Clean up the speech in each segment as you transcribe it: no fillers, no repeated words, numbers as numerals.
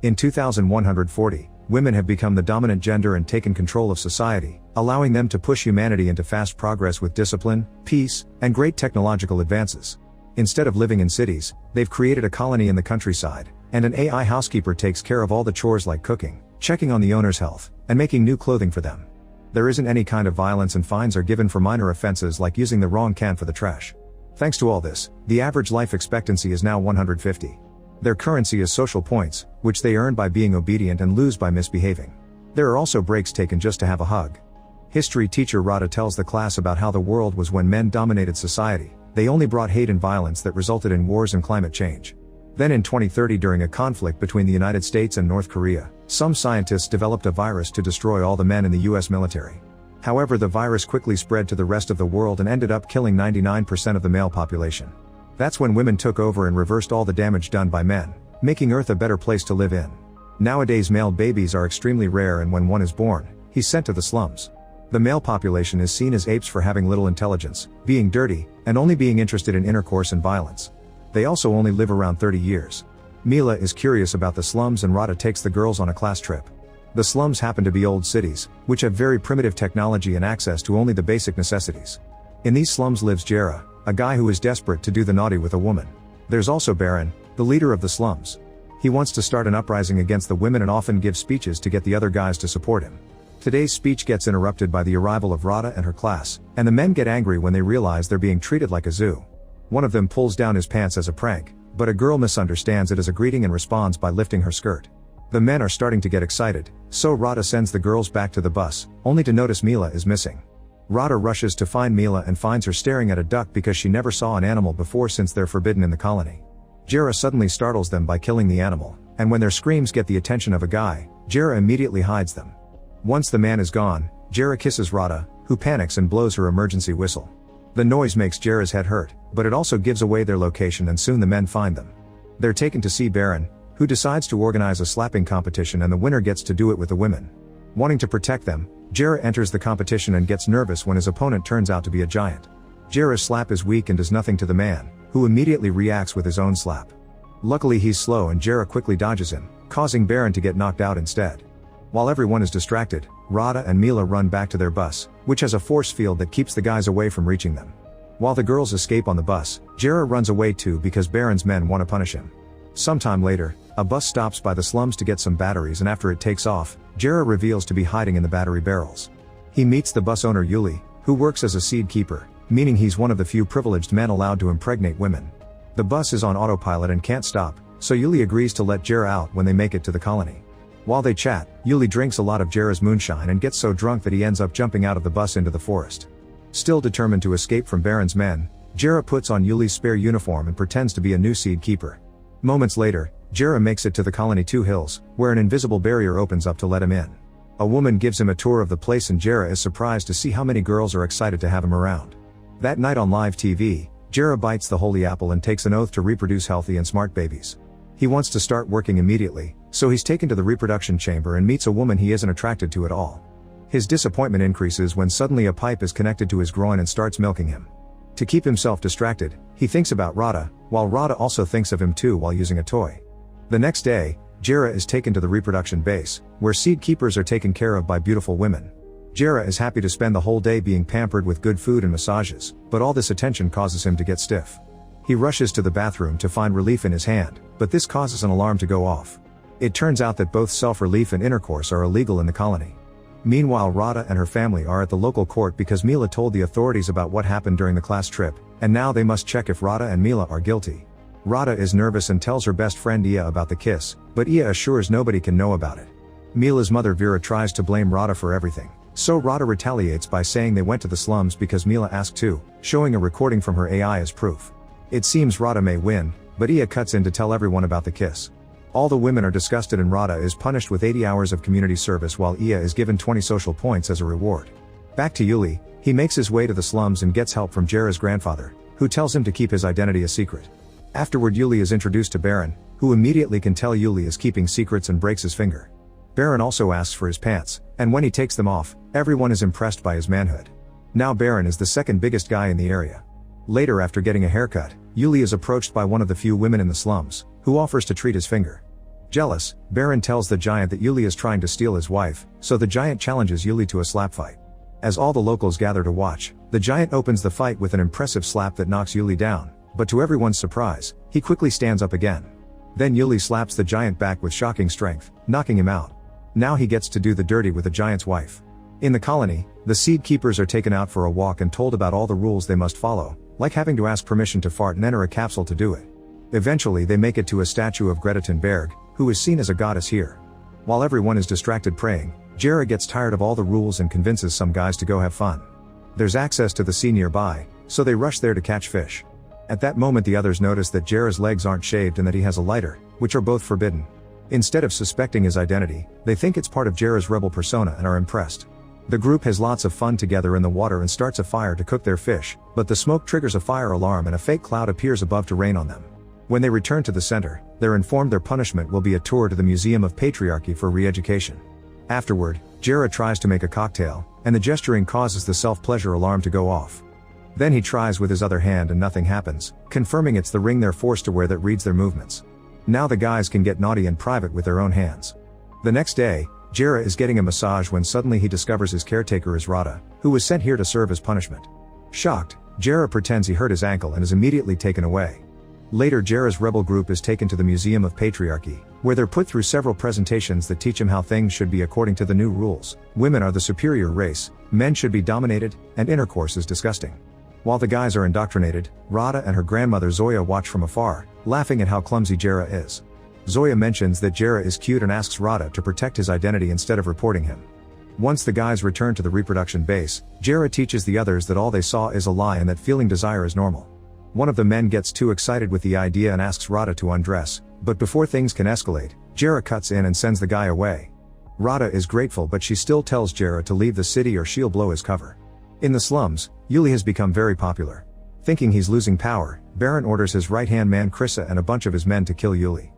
In 2140, women have become the dominant gender and taken control of society, allowing them to push humanity into fast progress with discipline, peace, and great technological advances. Instead of living in cities, they've created a colony in the countryside, and an AI housekeeper takes care of all the chores like cooking, checking on the owner's health, and making new clothing for them. There isn't any kind of violence, and fines are given for minor offenses like using the wrong can for the trash. Thanks to all this, the average life expectancy is now 150. Their currency is social points, which they earn by being obedient and lose by misbehaving. There are also breaks taken just to have a hug. History teacher Rada tells the class about how the world was when men dominated society. They only brought hate and violence that resulted in wars and climate change. Then in 2030, during a conflict between the United States and North Korea, some scientists developed a virus to destroy all the men in the US military. However, the virus quickly spread to the rest of the world and ended up killing 99% of the male population. That's when women took over and reversed all the damage done by men, making Earth a better place to live in. Nowadays, male babies are extremely rare, and when one is born, he's sent to the slums. The male population is seen as apes for having little intelligence, being dirty, and only being interested in intercourse and violence. They also only live around 30 years. Mila is curious about the slums, and Rada takes the girls on a class trip. The slums happen to be old cities, which have very primitive technology and access to only the basic necessities. In these slums lives Jera, a guy who is desperate to do the naughty with a woman. There's also Baron, the leader of the slums. He wants to start an uprising against the women and often gives speeches to get the other guys to support him. Today's speech gets interrupted by the arrival of Rada and her class, and the men get angry when they realize they're being treated like a zoo. One of them pulls down his pants as a prank, but a girl misunderstands it as a greeting and responds by lifting her skirt. The men are starting to get excited, so Rada sends the girls back to the bus, only to notice Mila is missing. Rada rushes to find Mila and finds her staring at a duck because she never saw an animal before, since they're forbidden in the colony. Jera suddenly startles them by killing the animal, and when their screams get the attention of a guy, Jera immediately hides them. Once the man is gone, Jera kisses Rada, who panics and blows her emergency whistle. The noise makes Jera's head hurt, but it also gives away their location, and soon the men find them. They're taken to see Baron, who decides to organize a slapping competition, and the winner gets to do it with the women. Wanting to protect them, Jera enters the competition and gets nervous when his opponent turns out to be a giant. Jera's slap is weak and does nothing to the man, who immediately reacts with his own slap. Luckily he's slow and Jera quickly dodges him, causing Baron to get knocked out instead. While everyone is distracted, Rada and Mila run back to their bus, which has a force field that keeps the guys away from reaching them. While the girls escape on the bus, Jera runs away too because Baron's men want to punish him. Sometime later, a bus stops by the slums to get some batteries, and after it takes off, Jera reveals to be hiding in the battery barrels. He meets the bus owner Yuli, who works as a seed keeper, meaning he's one of the few privileged men allowed to impregnate women. The bus is on autopilot and can't stop, so Yuli agrees to let Jera out when they make it to the colony. While they chat, Yuli drinks a lot of Jera's moonshine and gets so drunk that he ends up jumping out of the bus into the forest. Still determined to escape from Baron's men, Jera puts on Yuli's spare uniform and pretends to be a new seed keeper. Moments later, Jera makes it to the colony 2 Hills, where an invisible barrier opens up to let him in. A woman gives him a tour of the place, and Jera is surprised to see how many girls are excited to have him around. That night on live TV, Jera bites the holy apple and takes an oath to reproduce healthy and smart babies. He wants to start working immediately, so he's taken to the reproduction chamber and meets a woman he isn't attracted to at all. His disappointment increases when suddenly a pipe is connected to his groin and starts milking him. To keep himself distracted, he thinks about Rada, while Rada also thinks of him too while using a toy. The next day, Jera is taken to the reproduction base, where seed keepers are taken care of by beautiful women. Jera is happy to spend the whole day being pampered with good food and massages, but all this attention causes him to get stiff. He rushes to the bathroom to find relief in his hand, but this causes an alarm to go off. It turns out that both self-relief and intercourse are illegal in the colony. Meanwhile, Rada and her family are at the local court because Mila told the authorities about what happened during the class trip, and now they must check if Rada and Mila are guilty. Rada is nervous and tells her best friend Ia about the kiss, but Ia assures nobody can know about it. Mila's mother Vera tries to blame Rada for everything, so Rada retaliates by saying they went to the slums because Mila asked to, showing a recording from her AI as proof. It seems Rada may win, but Ia cuts in to tell everyone about the kiss. All the women are disgusted and Rada is punished with 80 hours of community service, while Ia is given 20 social points as a reward. Back to Yuli, he makes his way to the slums and gets help from Jera's grandfather, who tells him to keep his identity a secret. Afterward, Yuli is introduced to Baron, who immediately can tell Yuli is keeping secrets and breaks his finger. Baron also asks for his pants, and when he takes them off, everyone is impressed by his manhood. Now Baron is the second biggest guy in the area. Later, after getting a haircut, Yuli is approached by one of the few women in the slums, who offers to treat his finger. Jealous, Baron tells the giant that Yuli is trying to steal his wife, so the giant challenges Yuli to a slap fight. As all the locals gather to watch, the giant opens the fight with an impressive slap that knocks Yuli down, but to everyone's surprise, he quickly stands up again. Then Yuli slaps the giant back with shocking strength, knocking him out. Now he gets to do the dirty with the giant's wife. In the colony, the seed keepers are taken out for a walk and told about all the rules they must follow, like having to ask permission to fart and enter a capsule to do it. Eventually they make it to a statue of Greta Thunberg, who is seen as a goddess here. While everyone is distracted praying, Jera gets tired of all the rules and convinces some guys to go have fun. There's access to the sea nearby, so they rush there to catch fish. At that moment the others notice that Jera's legs aren't shaved and that he has a lighter, which are both forbidden. Instead of suspecting his identity, they think it's part of Jera's rebel persona and are impressed. The group has lots of fun together in the water and starts a fire to cook their fish, but the smoke triggers a fire alarm and a fake cloud appears above to rain on them. When they return to the center, they're informed their punishment will be a tour to the Museum of Patriarchy for re-education. Afterward, Jera tries to make a cocktail, and the gesturing causes the self-pleasure alarm to go off. Then he tries with his other hand and nothing happens, confirming it's the ring they're forced to wear that reads their movements. Now the guys can get naughty in private with their own hands. The next day, Jera is getting a massage when suddenly he discovers his caretaker is Rada, who was sent here to serve as punishment. Shocked, Jera pretends he hurt his ankle and is immediately taken away. Later Jera's rebel group is taken to the Museum of Patriarchy, where they're put through several presentations that teach him how things should be according to the new rules. Women are the superior race, men should be dominated, and intercourse is disgusting. While the guys are indoctrinated, Rada and her grandmother Zoya watch from afar, laughing at how clumsy Jera is. Zoya mentions that Jera is cute and asks Rada to protect his identity instead of reporting him. Once the guys return to the reproduction base, Jera teaches the others that all they saw is a lie and that feeling desire is normal. One of the men gets too excited with the idea and asks Rada to undress, but before things can escalate, Jera cuts in and sends the guy away. Rada is grateful but she still tells Jera to leave the city or she'll blow his cover. In the slums, Yuli has become very popular. Thinking he's losing power, Baron orders his right-hand man Krissa and a bunch of his men to kill Yuli.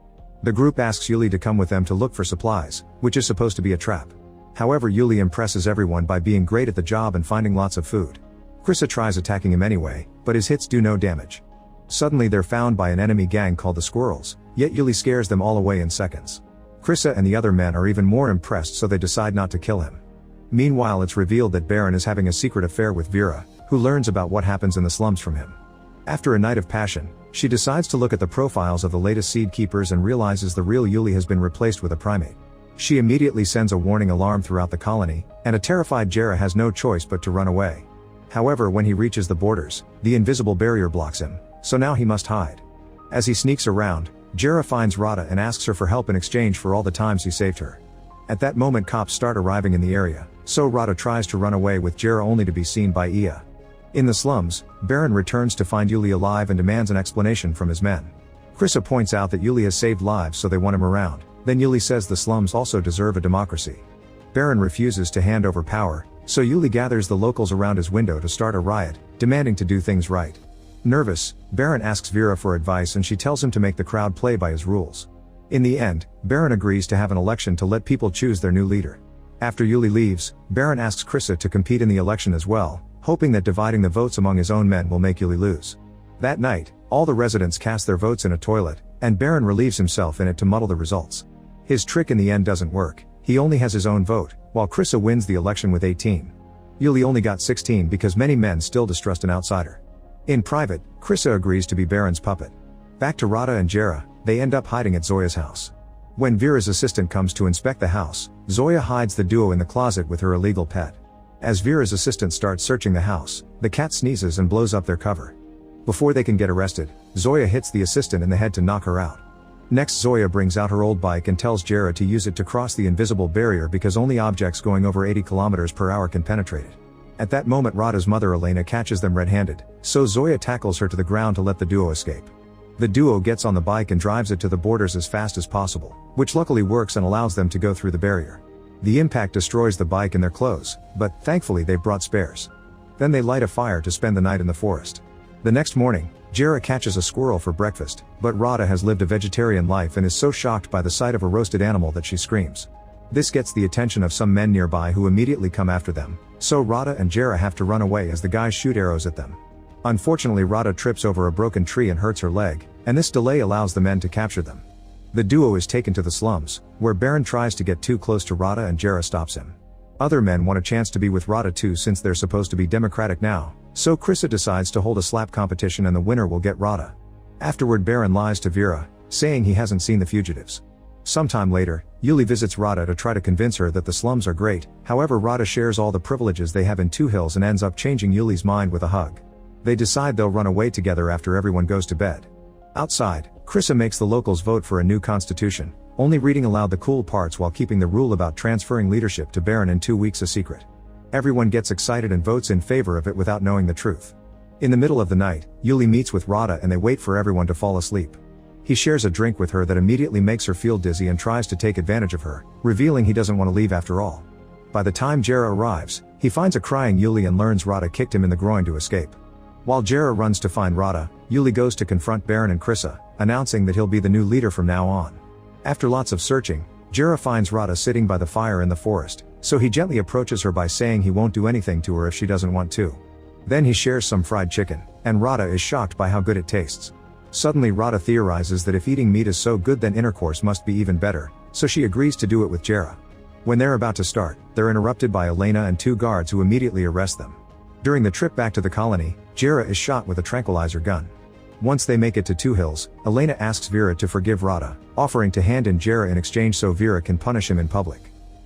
The group asks Yuli to come with them to look for supplies, which is supposed to be a trap. However, Yuli impresses everyone by being great at the job and finding lots of food. Krissa tries attacking him anyway, but his hits do no damage. Suddenly they're found by an enemy gang called the Squirrels, yet Yuli scares them all away in seconds. Krissa and the other men are even more impressed, so they decide not to kill him. Meanwhile, it's revealed that Baron is having a secret affair with Vera, who learns about what happens in the slums from him. After a night of passion, she decides to look at the profiles of the latest seed keepers and realizes the real Yuli has been replaced with a primate. She immediately sends a warning alarm throughout the colony, and a terrified Jera has no choice but to run away. However, when he reaches the borders, the invisible barrier blocks him, so now he must hide. As he sneaks around, Jera finds Rada and asks her for help in exchange for all the times he saved her. At that moment cops start arriving in the area, so Rada tries to run away with Jera only to be seen by Iya. In the slums, Baron returns to find Yuli alive and demands an explanation from his men. Krissa points out that Yuli has saved lives so they want him around, then Yuli says the slums also deserve a democracy. Baron refuses to hand over power, so Yuli gathers the locals around his window to start a riot, demanding to do things right. Nervous, Baron asks Vera for advice and she tells him to make the crowd play by his rules. In the end, Baron agrees to have an election to let people choose their new leader. After Yuli leaves, Baron asks Krissa to compete in the election as well, hoping that dividing the votes among his own men will make Yuli lose. That night, all the residents cast their votes in a toilet, and Baron relieves himself in it to muddle the results. His trick in the end doesn't work, he only has his own vote, while Krissa wins the election with 18. Yuli only got 16 because many men still distrust an outsider. In private, Krissa agrees to be Baron's puppet. Back to Rada and Jera, they end up hiding at Zoya's house. When Vera's assistant comes to inspect the house, Zoya hides the duo in the closet with her illegal pet. As Vera's assistant starts searching the house, the cat sneezes and blows up their cover. Before they can get arrested, Zoya hits the assistant in the head to knock her out. Next, Zoya brings out her old bike and tells Jera to use it to cross the invisible barrier because only objects going over 80 km/h can penetrate it. At that moment Rada's mother Elena catches them red-handed, so Zoya tackles her to the ground to let the duo escape. The duo gets on the bike and drives it to the borders as fast as possible, which luckily works and allows them to go through the barrier. The impact destroys the bike and their clothes, but thankfully they've brought spares. Then they light a fire to spend the night in the forest. The next morning, Jera catches a squirrel for breakfast, but Rada has lived a vegetarian life and is so shocked by the sight of a roasted animal that she screams. This gets the attention of some men nearby who immediately come after them, so Rada and Jera have to run away as the guys shoot arrows at them. Unfortunately, Rada trips over a broken tree and hurts her leg, and this delay allows the men to capture them. The duo is taken to the slums, where Baron tries to get too close to Rada and Jera stops him. Other men want a chance to be with Rada too since they're supposed to be democratic now, so Krissa decides to hold a slap competition and the winner will get Rada. Afterward Baron lies to Vera, saying he hasn't seen the fugitives. Sometime later, Yuli visits Rada to try to convince her that the slums are great, however Rada shares all the privileges they have in Two Hills and ends up changing Yuli's mind with a hug. They decide they'll run away together after everyone goes to bed. Outside, Krissa makes the locals vote for a new constitution, only reading aloud the cool parts while keeping the rule about transferring leadership to Baron in 2 weeks a secret. Everyone gets excited and votes in favor of it without knowing the truth. In the middle of the night, Yuli meets with Rada and they wait for everyone to fall asleep. He shares a drink with her that immediately makes her feel dizzy and tries to take advantage of her, revealing he doesn't want to leave after all. By the time Jera arrives, he finds a crying Yuli and learns Rada kicked him in the groin to escape. While Jera runs to find Rada, Yuli goes to confront Baron and Krissa, announcing that he'll be the new leader from now on. After lots of searching, Jera finds Rada sitting by the fire in the forest, so he gently approaches her by saying he won't do anything to her if she doesn't want to. Then he shares some fried chicken, and Rada is shocked by how good it tastes. Suddenly Rada theorizes that if eating meat is so good then intercourse must be even better, so she agrees to do it with Jera. When they're about to start, they're interrupted by Elena and 2 guards who immediately arrest them. During the trip back to the colony, Jera is shot with a tranquilizer gun. Once they make it to Two Hills, Elena asks Vera to forgive Rada, offering to hand in Jera in exchange so Vera can punish him in public.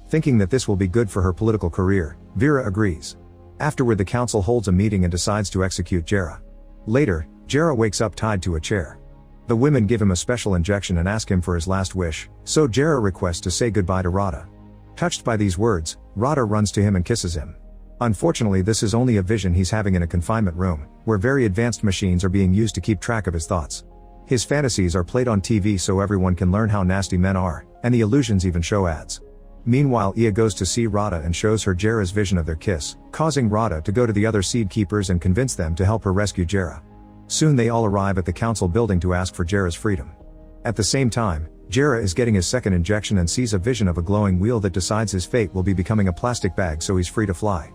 Thinking that this will be good for her political career, Vera agrees. Afterward the council holds a meeting and decides to execute Jera. Later, Jera wakes up tied to a chair. The women give him a special injection and ask him for his last wish, so Jera requests to say goodbye to Rada. Touched by these words, Rada runs to him and kisses him. Unfortunately this is only a vision he's having in a confinement room, where very advanced machines are being used to keep track of his thoughts. His fantasies are played on TV so everyone can learn how nasty men are, and the illusions even show ads. Meanwhile Ia goes to see Rada and shows her Jera's vision of their kiss, causing Rada to go to the other seed keepers and convince them to help her rescue Jera. Soon they all arrive at the council building to ask for Jera's freedom. At the same time, Jera is getting his second injection and sees a vision of a glowing wheel that decides his fate will be becoming a plastic bag so he's free to fly.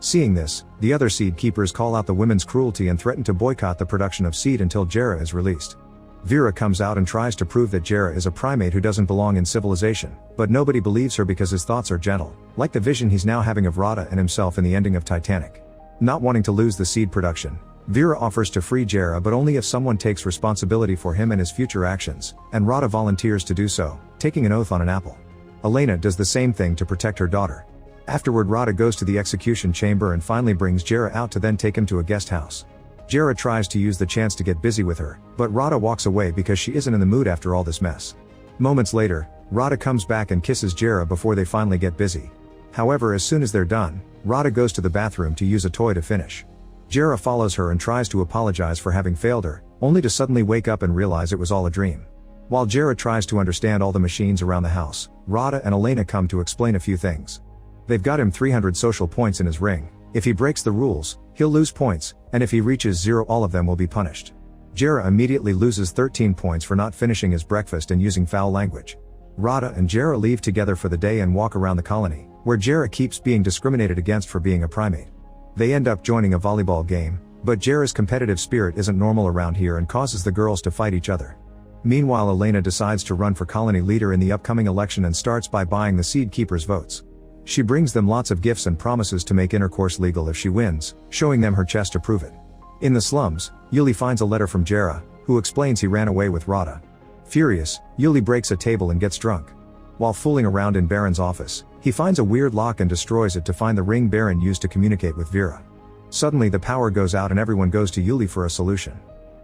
Seeing this, the other seed keepers call out the women's cruelty and threaten to boycott the production of seed until Jera is released. Vera comes out and tries to prove that Jera is a primate who doesn't belong in civilization, but nobody believes her because his thoughts are gentle, like the vision he's now having of Rada and himself in the ending of Titanic. Not wanting to lose the seed production, Vera offers to free Jera but only if someone takes responsibility for him and his future actions, and Rada volunteers to do so, taking an oath on an apple. Elena does the same thing to protect her daughter. Afterward Rada goes to the execution chamber and finally brings Jera out to then take him to a guest house. Jera tries to use the chance to get busy with her, but Rada walks away because she isn't in the mood after all this mess. Moments later, Rada comes back and kisses Jera before they finally get busy. However, as soon as they're done, Rada goes to the bathroom to use a toy to finish. Jera follows her and tries to apologize for having failed her, only to suddenly wake up and realize it was all a dream. While Jera tries to understand all the machines around the house, Rada and Elena come to explain a few things. They've got him 300 social points in his ring. If he breaks the rules, he'll lose points, and if he reaches 0 all of them will be punished. Jera immediately loses 13 points for not finishing his breakfast and using foul language. Rada and Jera leave together for the day and walk around the colony, where Jera keeps being discriminated against for being a primate. They end up joining a volleyball game, but Jera's competitive spirit isn't normal around here and causes the girls to fight each other. Meanwhile Elena decides to run for colony leader in the upcoming election and starts by buying the seed keepers' votes. She brings them lots of gifts and promises to make intercourse legal if she wins, showing them her chest to prove it. In the slums, Yuli finds a letter from Jera, who explains he ran away with Rada. Furious, Yuli breaks a table and gets drunk. While fooling around in Baron's office, he finds a weird lock and destroys it to find the ring Baron used to communicate with Vera. Suddenly the power goes out and everyone goes to Yuli for a solution.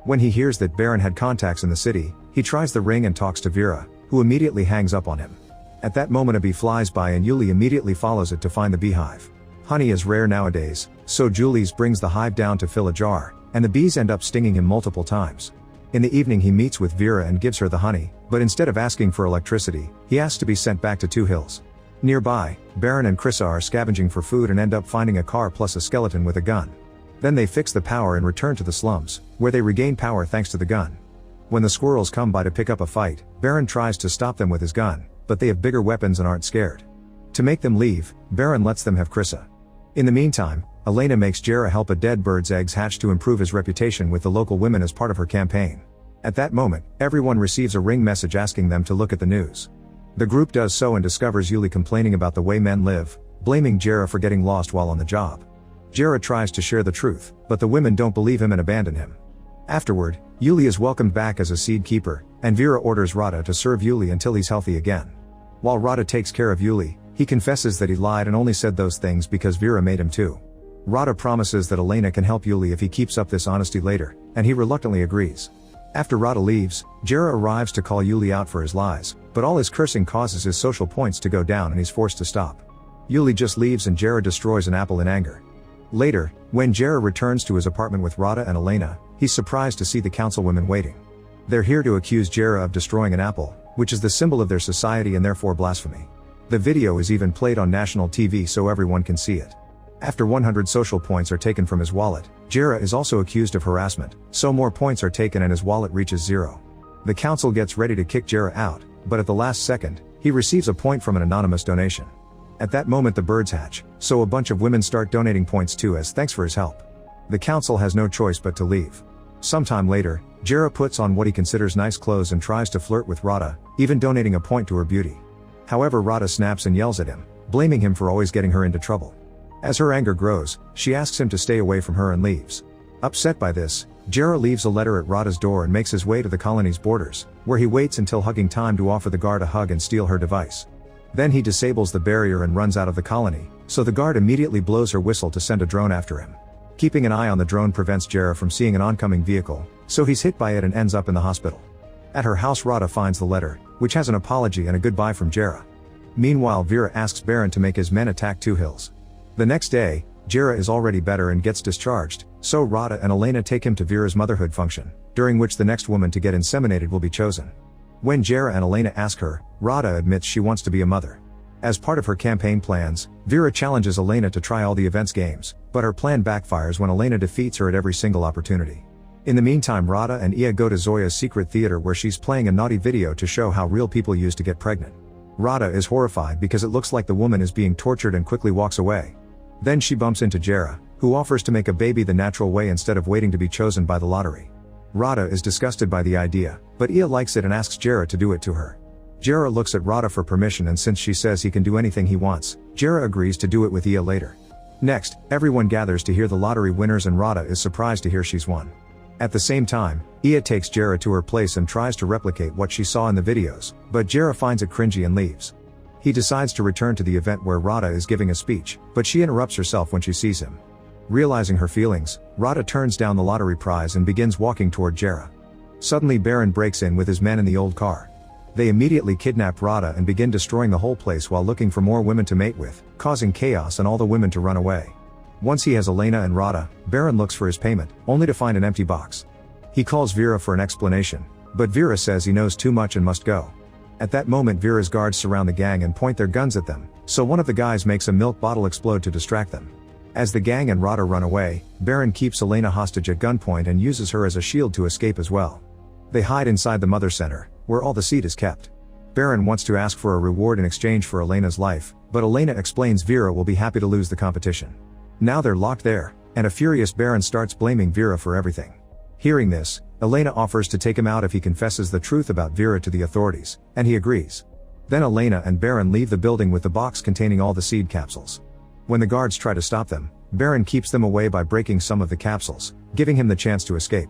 When he hears that Baron had contacts in the city, he tries the ring and talks to Vera, who immediately hangs up on him. At that moment a bee flies by and Yuli immediately follows it to find the beehive. Honey is rare nowadays, so Julius brings the hive down to fill a jar, and the bees end up stinging him multiple times. In the evening he meets with Vera and gives her the honey, but instead of asking for electricity, he asks to be sent back to Two Hills. Nearby, Baron and Krissa are scavenging for food and end up finding a car plus a skeleton with a gun. Then they fix the power and return to the slums, where they regain power thanks to the gun. When the squirrels come by to pick up a fight, Baron tries to stop them with his gun, but they have bigger weapons and aren't scared. To make them leave, Baron lets them have Krissa. In the meantime, Elena makes Jera help a dead bird's eggs hatch to improve his reputation with the local women as part of her campaign. At that moment, everyone receives a ring message asking them to look at the news. The group does so and discovers Yuli complaining about the way men live, blaming Jera for getting lost while on the job. Jera tries to share the truth, but the women don't believe him and abandon him. Afterward, Yuli is welcomed back as a seed keeper, and Vera orders Rada to serve Yuli until he's healthy again. While Rada takes care of Yuli, he confesses that he lied and only said those things because Vera made him to. Rada promises that Elena can help Yuli if he keeps up this honesty later, and he reluctantly agrees. After Rada leaves, Jera arrives to call Yuli out for his lies, but all his cursing causes his social points to go down and he's forced to stop. Yuli just leaves and Jera destroys an apple in anger. Later, when Jera returns to his apartment with Rada and Elena, he's surprised to see the councilwomen waiting. They're here to accuse Jera of destroying an apple, which is the symbol of their society and therefore blasphemy. The video is even played on national TV so everyone can see it. After 100 social points are taken from his wallet, Jera is also accused of harassment, so more points are taken and his wallet reaches 0. The council gets ready to kick Jera out, but at the last second, he receives a point from an anonymous donation. At that moment the birds hatch, so a bunch of women start donating points too as thanks for his help. The council has no choice but to leave. Sometime later, Jera puts on what he considers nice clothes and tries to flirt with Rada, even donating a point to her beauty. However, Rada snaps and yells at him, blaming him for always getting her into trouble. As her anger grows, she asks him to stay away from her and leaves. Upset by this, Jera leaves a letter at Rada's door and makes his way to the colony's borders, where he waits until hugging time to offer the guard a hug and steal her device. Then he disables the barrier and runs out of the colony, so the guard immediately blows her whistle to send a drone after him. Keeping an eye on the drone prevents Jera from seeing an oncoming vehicle, so he's hit by it and ends up in the hospital. At her house Rada finds the letter, which has an apology and a goodbye from Jera. Meanwhile Vera asks Baron to make his men attack Two Hills. The next day, Jera is already better and gets discharged, so Rada and Elena take him to Vera's motherhood function, during which the next woman to get inseminated will be chosen. When Jera and Elena ask her, Rada admits she wants to be a mother. As part of her campaign plans, Vera challenges Elena to try all the events games, but her plan backfires when Elena defeats her at every single opportunity. In the meantime Rada and Ia go to Zoya's secret theater where she's playing a naughty video to show how real people used to get pregnant. Rada is horrified because it looks like the woman is being tortured and quickly walks away. Then she bumps into Jera, who offers to make a baby the natural way instead of waiting to be chosen by the lottery. Rada is disgusted by the idea, but Ia likes it and asks Jera to do it to her. Jera looks at Rada for permission and since she says he can do anything he wants, Jera agrees to do it with Ia later. Next, everyone gathers to hear the lottery winners and Rada is surprised to hear she's won. At the same time, Ia takes Jera to her place and tries to replicate what she saw in the videos, but Jera finds it cringy and leaves. He decides to return to the event where Rada is giving a speech, but she interrupts herself when she sees him. Realizing her feelings, Rada turns down the lottery prize and begins walking toward Jera. Suddenly Baron breaks in with his men in the old car. They immediately kidnap Rada and begin destroying the whole place while looking for more women to mate with, causing chaos and all the women to run away. Once he has Elena and Rada, Baron looks for his payment, only to find an empty box. He calls Vera for an explanation, but Vera says he knows too much and must go. At that moment Vera's guards surround the gang and point their guns at them, so one of the guys makes a milk bottle explode to distract them. As the gang and Rada run away, Baron keeps Elena hostage at gunpoint and uses her as a shield to escape as well. They hide inside the Mother Center, where all the seed is kept. Baron wants to ask for a reward in exchange for Elena's life, but Elena explains Vera will be happy to lose the competition. Now they're locked there, and a furious Baron starts blaming Vera for everything. Hearing this, Elena offers to take him out if he confesses the truth about Vera to the authorities, and he agrees. Then Elena and Baron leave the building with the box containing all the seed capsules. When the guards try to stop them, Baron keeps them away by breaking some of the capsules, giving him the chance to escape.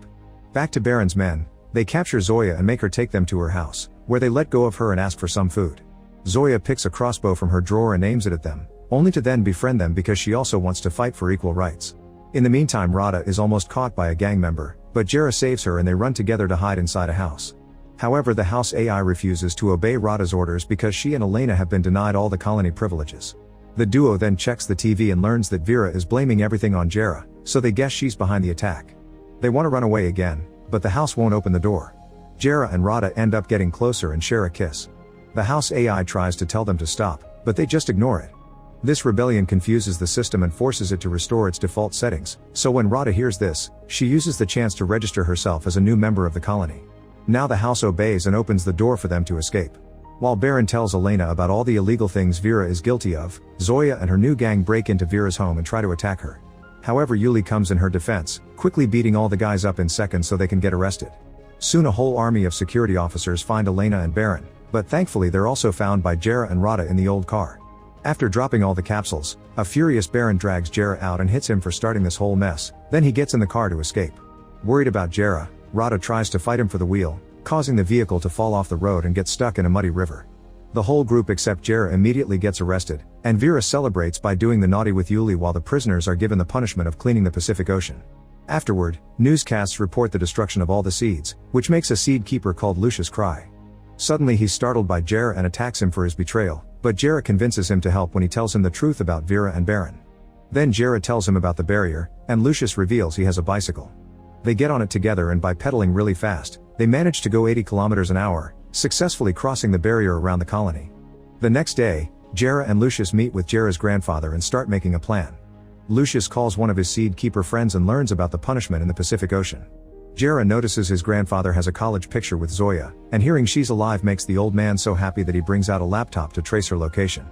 Back to Baron's men, they capture Zoya and make her take them to her house, where they let go of her and ask for some food. Zoya picks a crossbow from her drawer and aims it at them, only to then befriend them because she also wants to fight for equal rights. In the meantime Rada is almost caught by a gang member, but Jera saves her and they run together to hide inside a house. However, the house AI refuses to obey Rada's orders because she and Elena have been denied all the colony privileges. The duo then checks the TV and learns that Vera is blaming everything on Jera, so they guess she's behind the attack. They want to run away again, but the house won't open the door. Jera and Rada end up getting closer and share a kiss. The house AI tries to tell them to stop, but they just ignore it. This rebellion confuses the system and forces it to restore its default settings, so when Rada hears this, she uses the chance to register herself as a new member of the colony. Now the house obeys and opens the door for them to escape. While Baron tells Elena about all the illegal things Vera is guilty of, Zoya and her new gang break into Vera's home and try to attack her. However, Yuli comes in her defense, quickly beating all the guys up in seconds so they can get arrested. Soon a whole army of security officers find Elena and Baron, but thankfully they're also found by Jera and Rada in the old car. After dropping all the capsules, a furious Baron drags Jera out and hits him for starting this whole mess, then he gets in the car to escape. Worried about Jera, Rada tries to fight him for the wheel, causing the vehicle to fall off the road and get stuck in a muddy river. The whole group except Jera immediately gets arrested, and Vera celebrates by doing the naughty with Yuli while the prisoners are given the punishment of cleaning the Pacific Ocean. Afterward, newscasts report the destruction of all the seeds, which makes a seed keeper called Lucius cry. Suddenly he's startled by Jera and attacks him for his betrayal, but Jera convinces him to help when he tells him the truth about Vera and Baron. Then Jera tells him about the barrier, and Lucius reveals he has a bicycle. They get on it together and by pedaling really fast, they manage to go 80 kilometers an hour, successfully crossing the barrier around the colony. The next day, Jera and Lucius meet with Jera's grandfather and start making a plan. Lucius calls one of his seed keeper friends and learns about the punishment in the Pacific Ocean. Jera notices his grandfather has a college picture with Zoya, and hearing she's alive makes the old man so happy that he brings out a laptop to trace her location.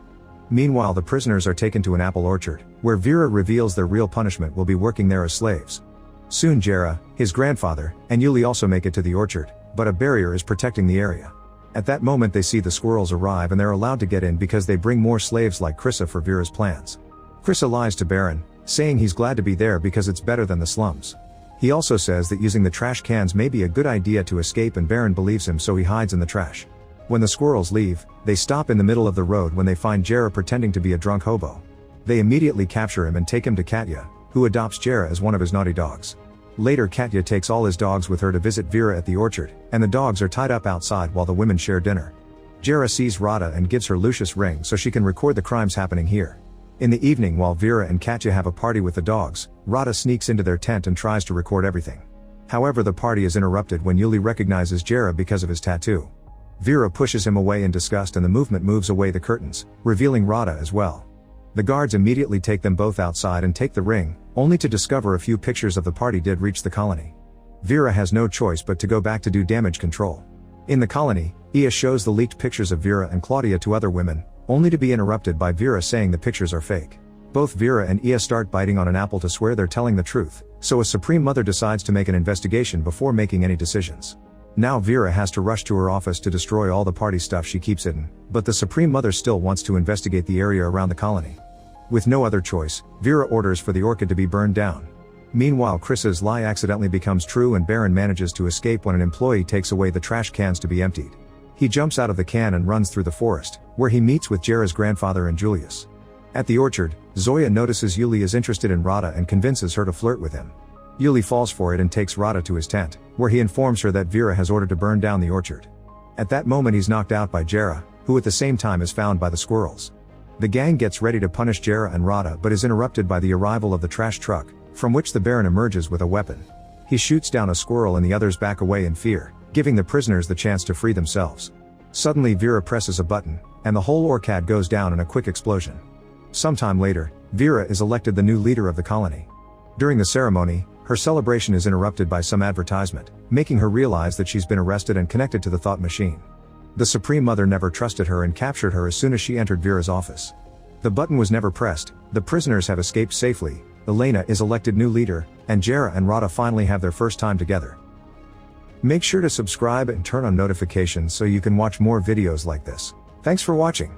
Meanwhile, the prisoners are taken to an apple orchard, where Vera reveals their real punishment will be working there as slaves. Soon Jera, his grandfather, and Yuli also make it to the orchard, but a barrier is protecting the area. At that moment they see the squirrels arrive and they're allowed to get in because they bring more slaves like Krissa for Vera's plans. Krissa lies to Baron, saying he's glad to be there because it's better than the slums. He also says that using the trash cans may be a good idea to escape, and Baron believes him, so he hides in the trash. When the squirrels leave, they stop in the middle of the road when they find Jera pretending to be a drunk hobo. They immediately capture him and take him to Katya, who adopts Jera as one of his naughty dogs. Later Katya takes all his dogs with her to visit Vera at the orchard, and the dogs are tied up outside while the women share dinner. Jera sees Rada and gives her Lucius' ring so she can record the crimes happening here. In the evening, while Vera and Katya have a party with the dogs, Rada sneaks into their tent and tries to record everything. However, the party is interrupted when Yuli recognizes Jera because of his tattoo. Vera pushes him away in disgust and the movement moves away the curtains, revealing Rada as well. The guards immediately take them both outside and take the ring, only to discover a few pictures of the party did reach the colony. Vera has no choice but to go back to do damage control. In the colony, Ia shows the leaked pictures of Vera and Claudia to other women, only to be interrupted by Vera saying the pictures are fake. Both Vera and Ia start biting on an apple to swear they're telling the truth, so a Supreme Mother decides to make an investigation before making any decisions. Now Vera has to rush to her office to destroy all the party stuff she keeps hidden, but the Supreme Mother still wants to investigate the area around the colony. With no other choice, Vera orders for the orchid to be burned down. Meanwhile, Krissa's lie accidentally becomes true and Baron manages to escape when an employee takes away the trash cans to be emptied. He jumps out of the can and runs through the forest, where he meets with Jera's grandfather and Julius. At the orchard, Zoya notices Yuli is interested in Rada and convinces her to flirt with him. Yuli falls for it and takes Rada to his tent, where he informs her that Vera has ordered to burn down the orchard. At that moment he's knocked out by Jera, who at the same time is found by the squirrels. The gang gets ready to punish Jera and Rada but is interrupted by the arrival of the trash truck, from which the Baron emerges with a weapon. He shoots down a squirrel and the others back away in fear, giving the prisoners the chance to free themselves. Suddenly Vera presses a button, and the whole orchard goes down in a quick explosion. Sometime later, Vera is elected the new leader of the colony. During the ceremony, her celebration is interrupted by some advertisement, making her realize that she's been arrested and connected to the thought machine. The Supreme Mother never trusted her and captured her as soon as she entered Vera's office. The button was never pressed, the prisoners have escaped safely, Elena is elected new leader, and Jera and Rada finally have their first time together. Make sure to subscribe and turn on notifications so you can watch more videos like this. Thanks for watching.